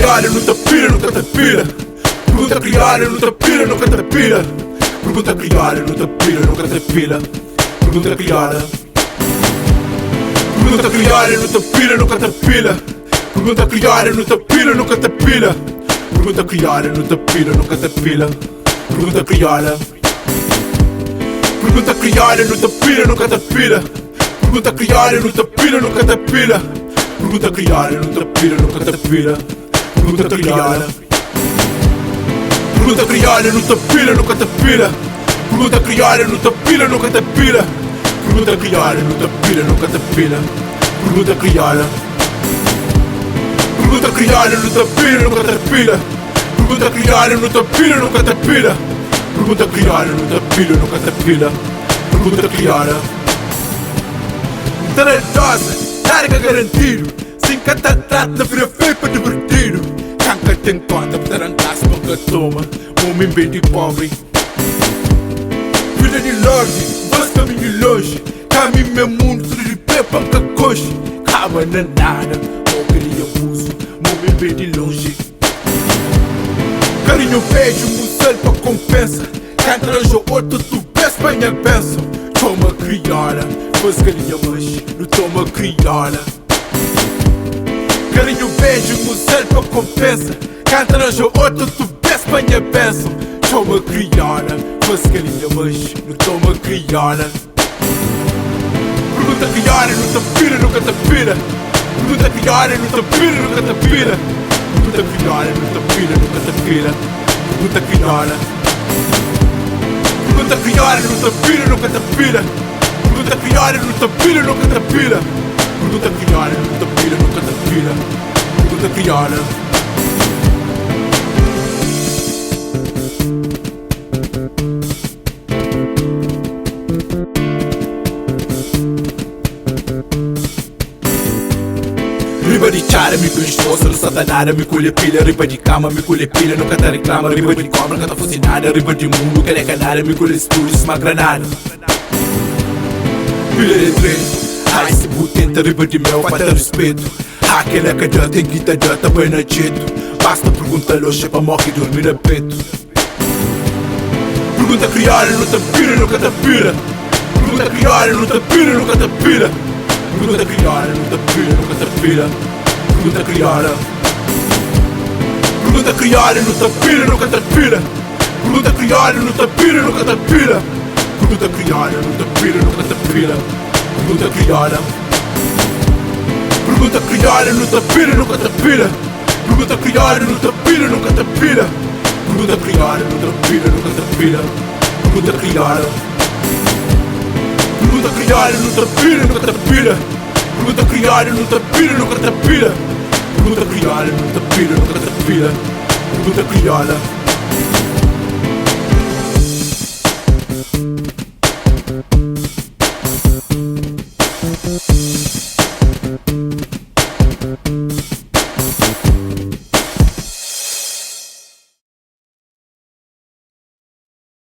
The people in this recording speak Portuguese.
criada no tapira, no catapira. Pergunta criada no tapira, no catapira. Pergunta criada no tapira, no catapira. Pergunta criada. Pergunta criada no tapira, no catapira. Pergunta criada no tapira, no catapira. Pergunta criada no tapira, no catapira. Pergunta criada. Pergunta criada no tapira, no catapira. Pergunta criada no tapira, no catapira. Pergunta criada no tapira, no catapira. Pergunta criada. Pergunta criada no tapira, no catapira. Pergunta criada no tapira, no catapira. Pergunta criada no tapira, no catapira. Pergunta criada. Pergunta criada no tapira, no catapira. Pergunta criada no tapira, no catapira. Pergunta criada no tapira, no catapira. Pergunta criada. Talentosa, larga garantido. Sem catatrata, vira feio para divertido. Canca tem conta, tarancaço, nunca toma. Homem bem de pobre. Vida de lorde, voz caminho longe. Caminho meu mundo, tudo de pé, panca coxe. Cava na nada, boca de abuso. Homem bem de longe. Carinho beijo, musel pra compensa. Canta arranjou outro, tu peço pra minha bênção. Toma criada, faz carinho manche, não toma criada. Carinho beijo, musel pra compensa. Canta arranjou outro, tu peço pra minha bênção. Toma criada, faz carinho manche, não toma criada. Pergunta criada, não tapira, no catapira. Pergunta criada, não tapira, no catapira. Pergunta criada, no tapira, no catapira. Pergunta criada. Pergunta criada, no tapira, no catapira. Pergunta criada, no tapira, no catapira. Pergunta criada, no tapira, no catapira. Pergunta criada. Riba de chara, me colhe esforço, no satanara, me colhe pilha. Riba de cama, me colhe pilha, nunca tá reclama. Riba de cobra, nunca tá focinada. Riba de mundo, que é canária, me colhe estúdio, uma granada. Pilha de trem, ai se butenta, riba de mel, falta respeito. Aquele é que já tem guita, já tá bem na jeito. Basta perguntar loxa pra morrer e dormir a peito. Pergunta criada, no tapira, no catapira. Pergunta criada, no tapira, no catapira. Pergunta criada, no tapira, no catapira. Pergunta criada. Pergunta criada, no tapira, no catapira. Pergunta criada, no tapira, no catapira. Pergunta criada, no tapira, no catapira. Pergunta criada. Pergunta criada, no tapira, no catapira. Pergunta criada, no tapira, no catapira. Pergunta criada, no tapira, no catapira. Pergunta criada. Pergunta criada, no tapira, no catapira. Pergunta criada, no tapira, no catapira. Pergunta criada, no tapira, no catapira. Pergunta criada.